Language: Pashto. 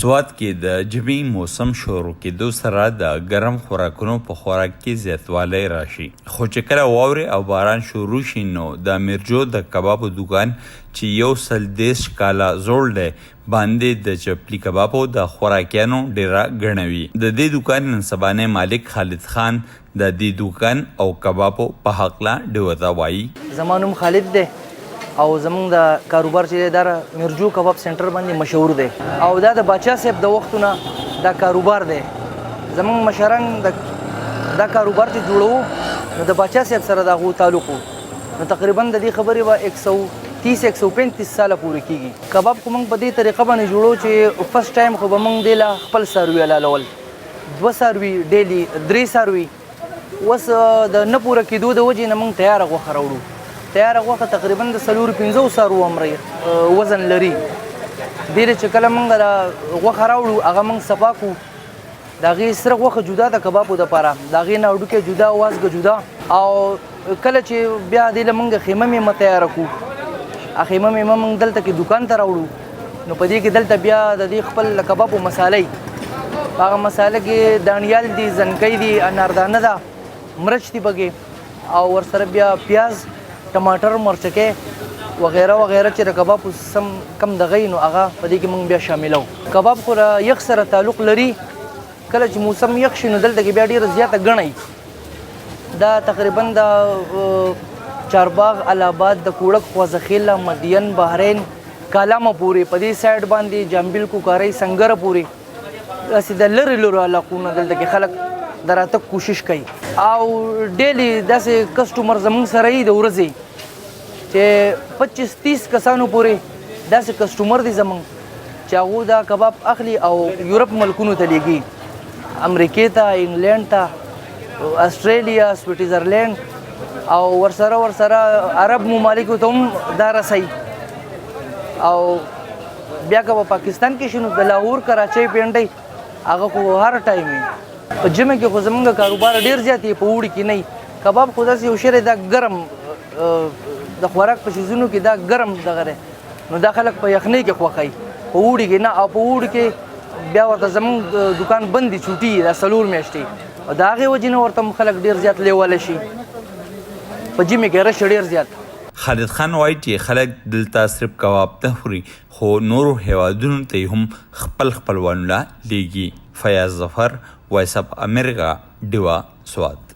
سوات کې د ژمي موسم شروع کېدو سره د ګرم خوراکونو په خوراک کې زیاتوالی راشي، خو چې کله واورې او باران شروع شي نو د میرجو د کبابو دوکان چې 130 کاله زوړ دی باندې د چپلی کبابو د خوراکیانو ډیره ګڼوي. د دې دوکان نن سبانه مالک خالد خان د دې دوکان او کبابو په هکله ډېر وایي. زما نوم خالد دی او زمونږ د کاروبار چې دا میرجو کباب سنټر باندې مشهور دی او دا د باچا صاحب د وختونه دا کاروبار دی. زمونږ مشران دا کاروبار چې جوړو نو د باچا صاحب سره د هغو تعلق و نو تقریبا د دې خبرې به 130-135 ساله پورې کېږي. کباب خو موږ په دې طریقه باندې جوړو چې فرسټ ټایم خو به موږ دې له خپل څاروي حلالول، 2 څاروي ډیلي 3 څاروي اوس د نه پوره کېدو د وجې نه موږ تیاره غوښه راوړو. تیاره غوښه تقریبا د 4-5 څاروو عمر وزن لري. ډېرې چې کله موږ غوښه راوړو هغه موږ صفا کړو، د هغې سره غوښه جدا د کبابو دپاره، د هغې نه هډوکی جدا، وازګه جدا. او کله چې بیا دې له موږ خیمه میمه تیاره کړو، خیمه میمه موږ دلته کې دوکان ته راوړو نو په دې کې دلته بیا د دې خپل کبابو مسالې، هغه مساله کې دانیال دي، زنکۍ دي، اناردانه ده، مرچ دي پکې او ورسره بیا پیاز، ټماټر، مرچکې وغیره وغیره چې د کباب سم کم دغی نو هغه په دې کې موږ بیا شاملو. کباب خو له یخ سره تعلق لري، کله چې موسم یخ شي نو دلته کې بیا ډېره زیاته ګڼئ. دا تقریبا د چارباغ، الاباد، د کوړک، خوځخیله، مدین، بحرین، کالامه پورې په دې سایډ باندې جامبیل، کوکارۍ، سنګره پورې داسې د لرې لرو علاقو نه دلته کې خلک د راتګ کوشش کوي او ډیلی داسې کسټمر زموږ سره یي د ورځې چې 25-30 کسانو پورې داسې کسټمر دي زموږ چې هغوی دا کباب اخلي او یورپ ملکونو ته لیږي، امریکې ته، انګلینډ ته، اسټرالیا، سویټزرلینډ او ورسره عرب ممالکو ته هم دا رسوي. او بیا که په پاکستان کې شي نو د لاهور، کراچۍ، پنډۍ هغه خو هر ټایم وي. په ژمي کې خو زمونږ کاروبار ډېر زیات یې، په اوړي کې نه. کباب خو داسې یو شی دی دا ګرم د خوراک په شیزونو کې دا ګرم دغه دی نو دا خلک په یخنۍ کې خوښوي، په اوړي کې نه. او په اوړي کې بیا ورته زمونږ دوکان بند دي، چوټي دا 4 میاشتې او د هغې وجې نه ورته خلک ډېر زیات لیواله شي. په ژمي کې رش ډېر زیات. خالد خان وایي چې خلک دلته صرف کباب ته خوري خو نورو هیوادونو ته هم خپل خپلوانونه لیږي. فیاض ظفر، وایس اف امریکا، ډیوا، سوات.